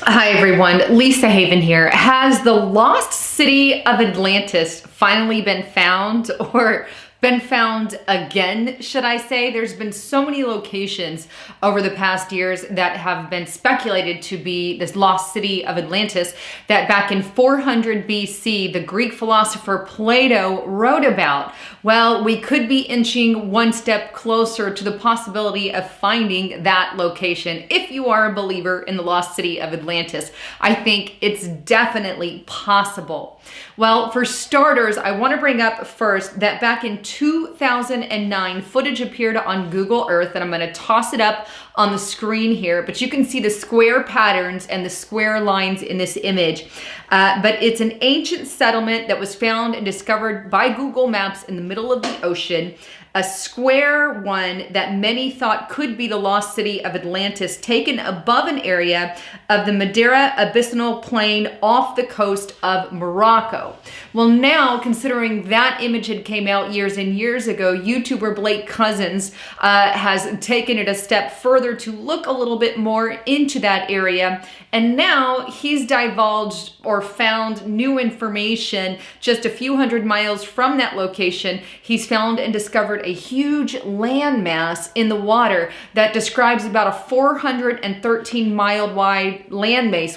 Hi everyone, Lisa Haven here. Has the lost city of Atlantis finally been found, or been found again, should I say? There's been so many locations over the past years that have been speculated to be this lost city of Atlantis that back in 400 BC, the Greek philosopher Plato wrote about. Well, we could be inching one step closer to the possibility of finding that location. If you are a believer in the lost city of Atlantis, I think it's definitely possible. Well, for starters, I want to bring up first that back in 2009, footage appeared on Google Earth, and I'm going to toss it up on the screen here, but you can see the square patterns and the square lines in this image. But it's an ancient settlement that was found and discovered by Google Maps in the middle of the ocean. A square one that many thought could be the lost city of Atlantis, taken above an area of the Madeira Abyssal Plain off the coast of Morocco. Well, now, considering that image had came out years and years ago, YouTuber Blake Cousins has taken it a step further to look a little bit more into that area. And now he's divulged or found new information just a few hundred miles from that location. He's found and discovered a huge landmass in the water that describes about a 413 mile wide landmass,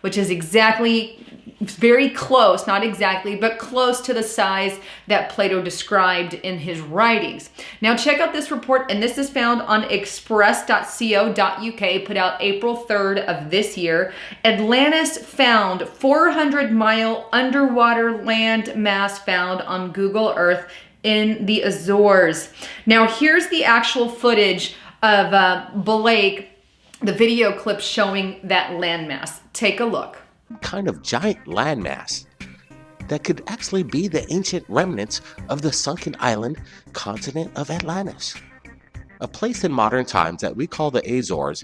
which is exactly very close, not exactly, but close to the size that Plato described in his writings. Now check out this report, and this is found on express.co.uk, put out April 3rd of this year. Atlantis found 400-mile underwater land mass found on Google Earth in the Azores. Now here's the actual footage of Blake, the video clip showing that landmass. Take a look. Kind of giant landmass that could actually be the ancient remnants of the sunken island continent of Atlantis, a place in modern times that we call the Azores.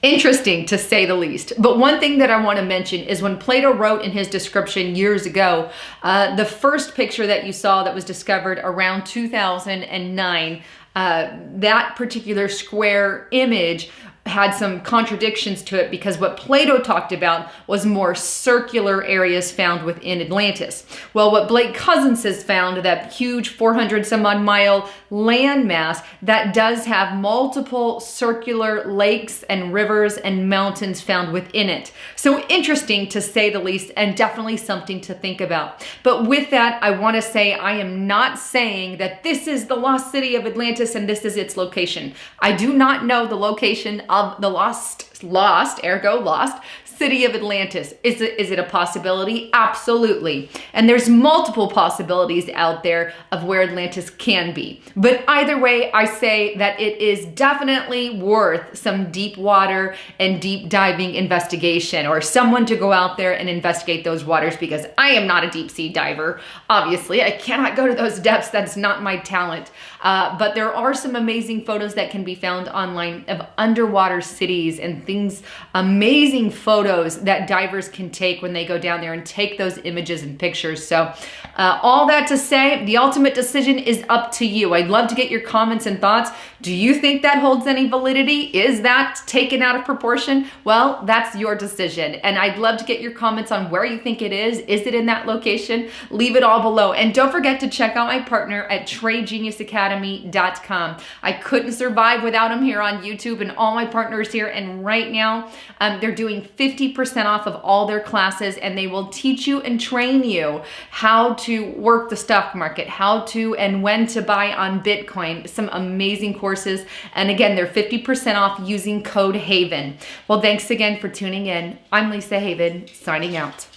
Interesting, to say the least. But one thing that I want to mention is when Plato wrote in his description years ago, the first picture that you saw that was discovered around 2009, that particular square image had some contradictions to it, because what Plato talked about was more circular areas found within Atlantis. Well, what Blake Cousins has found, that huge 400 some odd mile landmass that does have multiple circular lakes and rivers and mountains found within it. So interesting, to say the least, and definitely something to think about. But with that, I want to say I am not saying that this is the lost city of Atlantis and this is its location. I do not know the location of the lost city of Atlantis. Is it a possibility? Absolutely. And there's multiple possibilities out there of where Atlantis can be. But either way, I say that it is definitely worth some deep water and deep diving investigation, or someone to go out there and investigate those waters, because I am not a deep sea diver. Obviously, I cannot go to those depths. That's not my talent. But there are some amazing photos that can be found online of underwater cities and things, amazing photos that divers can take when they go down there and take those images and pictures. So all that to say, the ultimate decision is up to you. I'd love to get your comments and thoughts. Do you think that holds any validity? Is that taken out of proportion? Well, that's your decision. And I'd love to get your comments on where you think it is. Is it in that location? Leave it all below. And don't forget to check out my partner at TradeGeniusAcademy.com. I couldn't survive without him here on YouTube, and all my partners here. And right now, they're doing 50% off of all their classes, and they will teach you and train you how to work the stock market, how to and when to buy on Bitcoin. Some amazing courses. And again, they're 50% off using code HAVEN. Well, thanks again for tuning in. I'm Lisa Haven, signing out.